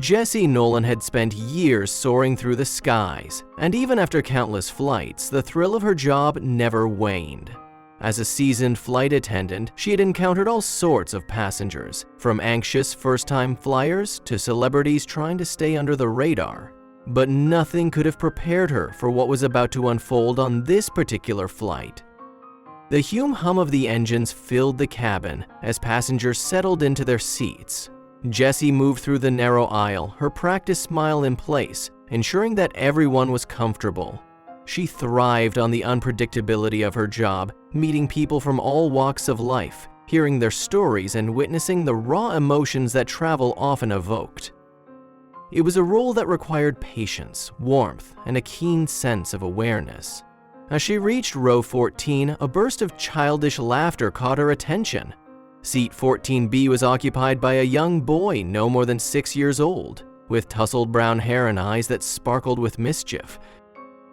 Jessie Nolin had spent years soaring through the skies, and even after countless flights, the thrill of her job never waned. As a seasoned flight attendant, she had encountered all sorts of passengers, from anxious first-time flyers to celebrities trying to stay under the radar. But nothing could have prepared her for what was about to unfold on this particular flight. The hum of the engines filled the cabin as passengers settled into their seats. Jessie moved through the narrow aisle, her practiced smile in place, ensuring that everyone was comfortable. She thrived on the unpredictability of her job, meeting people from all walks of life, hearing their stories and witnessing the raw emotions that travel often evoked. It was a role that required patience, warmth, and a keen sense of awareness. As she reached row 14, a burst of childish laughter caught her attention. Seat 14B was occupied by a young boy no more than 6 years old, with tousled brown hair and eyes that sparkled with mischief.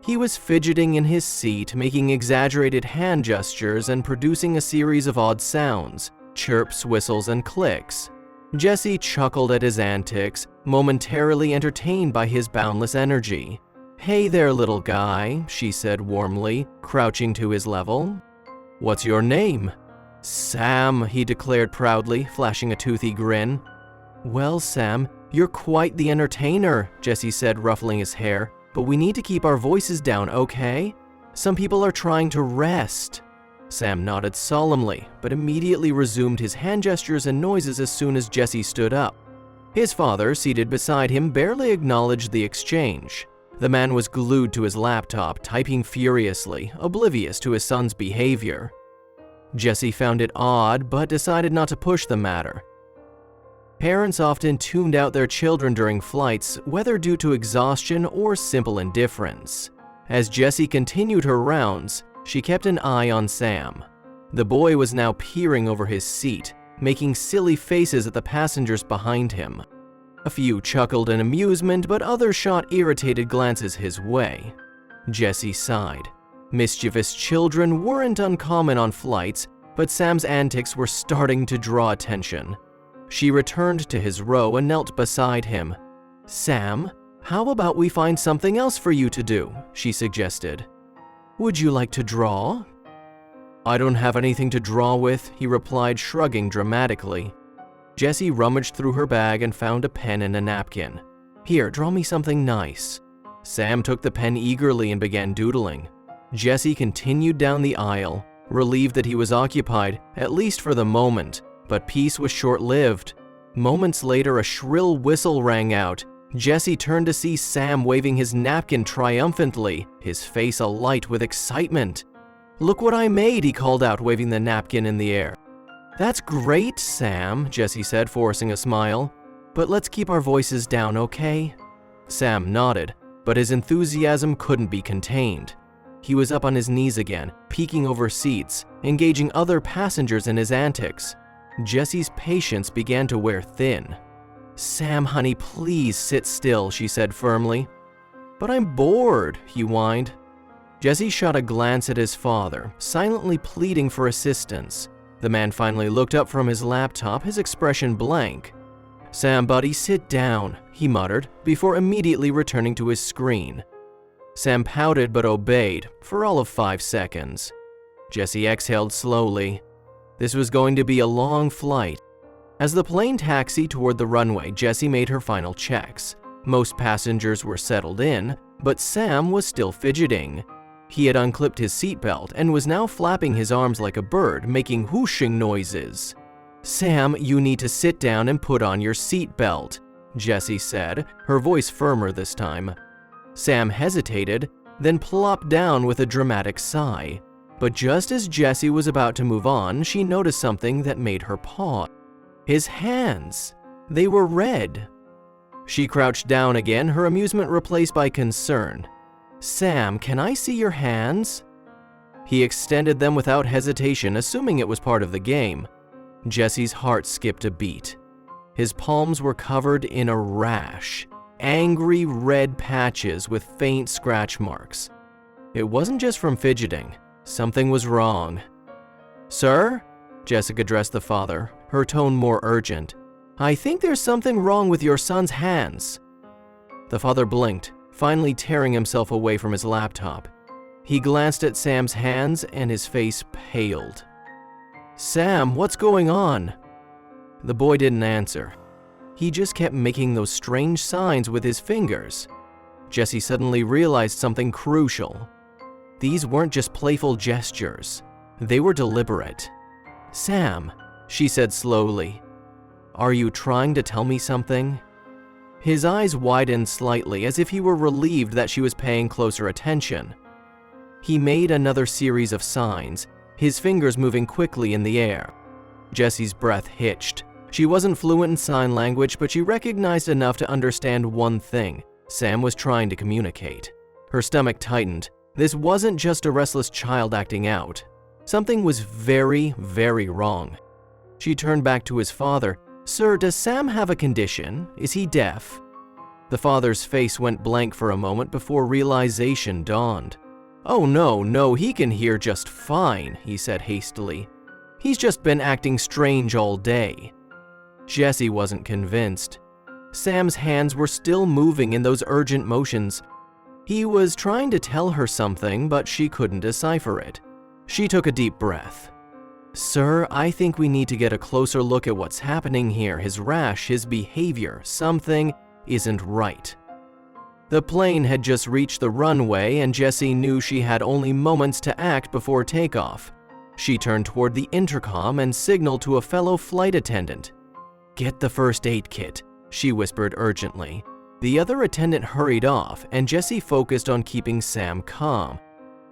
He was fidgeting in his seat, making exaggerated hand gestures and producing a series of odd sounds, chirps, whistles, and clicks. Jessie chuckled at his antics, momentarily entertained by his boundless energy. "Hey there, little guy," she said warmly, crouching to his level. "What's your name?" "Sam," he declared proudly, flashing a toothy grin. "Well, Sam, you're quite the entertainer," Jessie said, ruffling his hair. "But we need to keep our voices down, okay? Some people are trying to rest." Sam nodded solemnly, but immediately resumed his hand gestures and noises as soon as Jessie stood up. His father, seated beside him, barely acknowledged the exchange. The man was glued to his laptop, typing furiously, oblivious to his son's behavior. Jessie found it odd, but decided not to push the matter. Parents often tuned out their children during flights, whether due to exhaustion or simple indifference. As Jessie continued her rounds, she kept an eye on Sam. The boy was now peering over his seat, making silly faces at the passengers behind him. A few chuckled in amusement, but others shot irritated glances his way. Jessie sighed. Mischievous children weren't uncommon on flights, but Sam's antics were starting to draw attention. She returned to his row and knelt beside him. "Sam, how about we find something else for you to do?" she suggested. "Would you like to draw?" "I don't have anything to draw with," he replied, shrugging dramatically. Jessie rummaged through her bag and found a pen and a napkin. "Here, draw me something nice." Sam took the pen eagerly and began doodling. Jessie continued down the aisle, relieved that he was occupied, at least for the moment, but peace was short-lived. Moments later, a shrill whistle rang out. Jessie turned to see Sam waving his napkin triumphantly, his face alight with excitement. "Look what I made," he called out, waving the napkin in the air. "That's great, Sam," Jessie said, forcing a smile. "But let's keep our voices down, okay?" Sam nodded, but his enthusiasm couldn't be contained. He was up on his knees again, peeking over seats, engaging other passengers in his antics. Jessie's patience began to wear thin. "Sam, honey, please sit still," she said firmly. "But I'm bored," he whined. Jessie shot a glance at his father, silently pleading for assistance. The man finally looked up from his laptop, his expression blank. "Sam, buddy, sit down," he muttered, before immediately returning to his screen. Sam pouted but obeyed, for all of 5 seconds. Jessie exhaled slowly. This was going to be a long flight. As the plane taxied toward the runway, Jessie made her final checks. Most passengers were settled in, but Sam was still fidgeting. He had unclipped his seatbelt and was now flapping his arms like a bird, making whooshing noises. "Sam, you need to sit down and put on your seatbelt," Jessie said, her voice firmer this time. Sam hesitated, then plopped down with a dramatic sigh. But just as Jessie was about to move on, she noticed something that made her pause. His hands! They were red. She crouched down again, her amusement replaced by concern. "Sam, can I see your hands?" He extended them without hesitation, assuming it was part of the game. Jessie's heart skipped a beat. His palms were covered in a rash, angry red patches with faint scratch marks. It wasn't just from fidgeting. Something was wrong. "Sir?" Jessica addressed the father, her tone more urgent. I think there's something wrong with your son's hands. The father blinked, finally tearing himself away from his laptop. He glanced at Sam's hands and his face paled. Sam, what's going on? The boy didn't answer. He just kept making those strange signs with his fingers. Jessie suddenly realized something crucial. These weren't just playful gestures. They were deliberate. Sam, she said slowly, are you trying to tell me something? His eyes widened slightly as if he were relieved that she was paying closer attention. He made another series of signs, his fingers moving quickly in the air. Jessie's breath hitched. She wasn't fluent in sign language, but she recognized enough to understand one thing. Sam was trying to communicate. Her stomach tightened. This wasn't just a restless child acting out. Something was very, very wrong. She turned back to his father. Sir, does Sam have a condition? Is he deaf? The father's face went blank for a moment before realization dawned. Oh no, he can hear just fine, he said hastily. He's just been acting strange all day. Jessie wasn't convinced. Sam's hands were still moving in those urgent motions. He was trying to tell her something, but she couldn't decipher it. She took a deep breath. Sir, I think we need to get a closer look at what's happening here. His rash, his behavior, something isn't right. The plane had just reached the runway, and Jessie knew she had only moments to act before takeoff. She turned toward the intercom and signaled to a fellow flight attendant. Get the first aid kit, she whispered urgently. The other attendant hurried off, and Jessie focused on keeping Sam calm.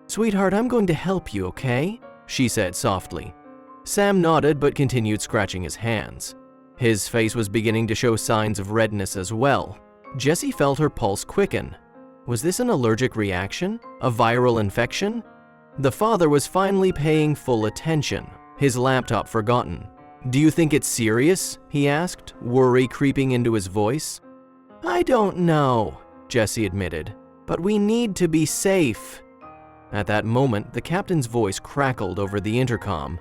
Sweetheart, I'm going to help you, okay? She said softly. Sam nodded but continued scratching his hands. His face was beginning to show signs of redness as well. Jessie felt her pulse quicken. Was this an allergic reaction? A viral infection? The father was finally paying full attention, his laptop forgotten. Do you think it's serious? He asked, worry creeping into his voice. I don't know, Jessie admitted, but we need to be safe. At that moment, the captain's voice crackled over the intercom.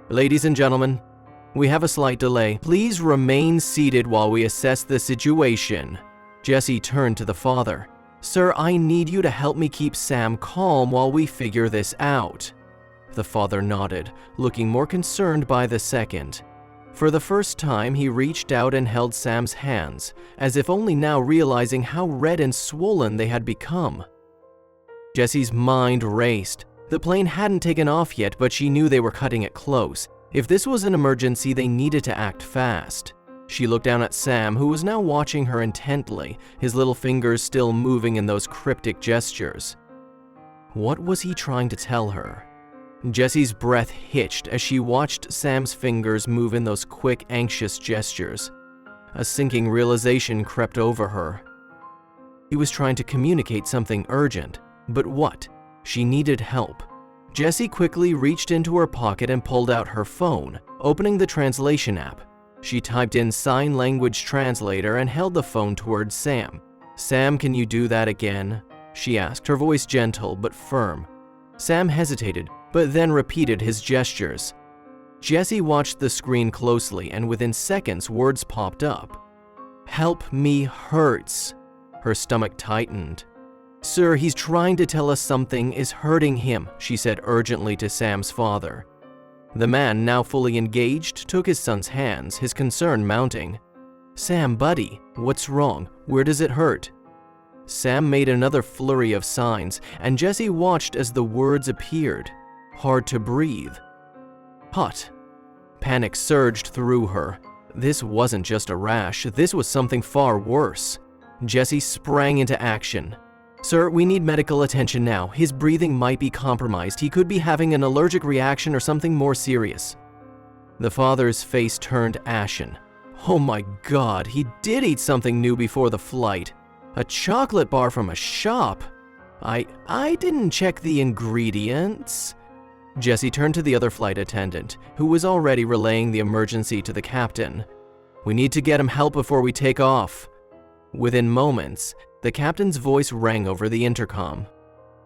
Ladies and gentlemen, we have a slight delay. Please remain seated while we assess the situation. Jessie turned to the father. Sir, I need you to help me keep Sam calm while we figure this out. The father nodded, looking more concerned by the second. For the first time, he reached out and held Sam's hands, as if only now realizing how red and swollen they had become. Jessie's mind raced. The plane hadn't taken off yet, but she knew they were cutting it close. If this was an emergency, they needed to act fast. She looked down at Sam, who was now watching her intently, his little fingers still moving in those cryptic gestures. What was he trying to tell her? Jessie's breath hitched as she watched Sam's fingers move in those quick, anxious gestures. A sinking realization crept over her. He was trying to communicate something urgent, but what? She needed help. Jessie quickly reached into her pocket and pulled out her phone, opening the translation app. She typed in sign language translator and held the phone towards Sam. Sam, can you do that again? She asked, her voice gentle but firm. Sam hesitated, but then repeated his gestures. Jessie watched the screen closely, and within seconds, words popped up. Help me hurts. Her stomach tightened. Sir, he's trying to tell us something is hurting him, she said urgently to Sam's father. The man, now fully engaged, took his son's hands, his concern mounting. Sam, buddy, what's wrong? Where does it hurt? Sam made another flurry of signs, and Jessie watched as the words appeared. Hard to breathe. Hot. Panic surged through her. This wasn't just a rash, this was something far worse. Jessie sprang into action. Sir, we need medical attention now. His breathing might be compromised. He could be having an allergic reaction or something more serious. The father's face turned ashen. Oh my God, he did eat something new before the flight. A chocolate bar from a shop. I didn't check the ingredients. Jessie turned to the other flight attendant, who was already relaying the emergency to the captain. We need to get him help before we take off. Within moments, the captain's voice rang over the intercom.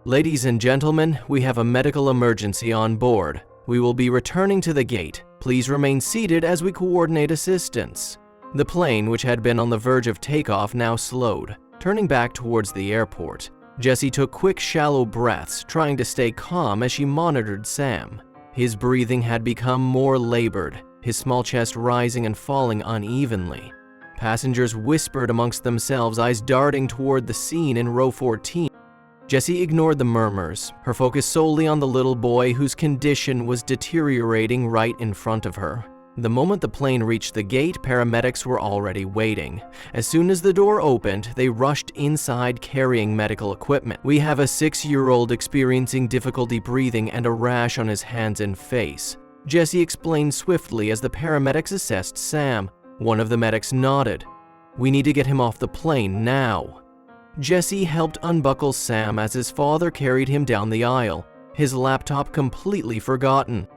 Ladies and gentlemen, we have a medical emergency on board. We will be returning to the gate. Please remain seated as we coordinate assistance. The plane, which had been on the verge of takeoff, now slowed, turning back towards the airport. Jessie took quick, shallow breaths, trying to stay calm as she monitored Sam. His breathing had become more labored, his small chest rising and falling unevenly. Passengers whispered amongst themselves, eyes darting toward the scene in row 14. Jessie ignored the murmurs, her focus solely on the little boy whose condition was deteriorating right in front of her. The moment the plane reached the gate, paramedics were already waiting. As soon as the door opened, they rushed inside carrying medical equipment. "We have a 6-year-old experiencing difficulty breathing and a rash on his hands and face," Jessie explained swiftly as the paramedics assessed Sam. One of the medics nodded. "We need to get him off the plane now." Jessie helped unbuckle Sam as his father carried him down the aisle, his laptop completely forgotten.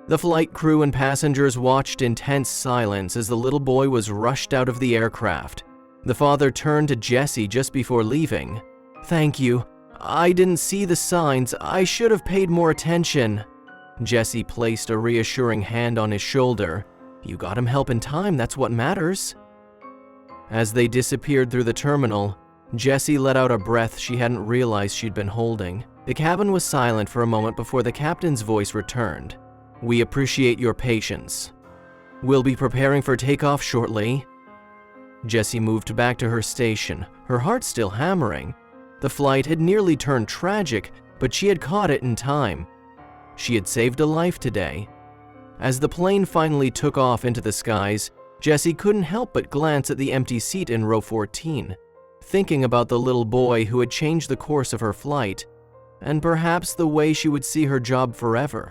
The flight crew and passengers watched in tense silence as the little boy was rushed out of the aircraft. The father turned to Jessie just before leaving. "Thank you. I didn't see the signs. I should have paid more attention." Jessie placed a reassuring hand on his shoulder. "You got him help in time, that's what matters." As they disappeared through the terminal, Jessie let out a breath she hadn't realized she'd been holding. The cabin was silent for a moment before the captain's voice returned. "We appreciate your patience. We'll be preparing for takeoff shortly." Jessie moved back to her station, her heart still hammering. The flight had nearly turned tragic, but she had caught it in time. She had saved a life today. As the plane finally took off into the skies, Jessie couldn't help but glance at the empty seat in row 14, thinking about the little boy who had changed the course of her flight, and perhaps the way she would see her job forever.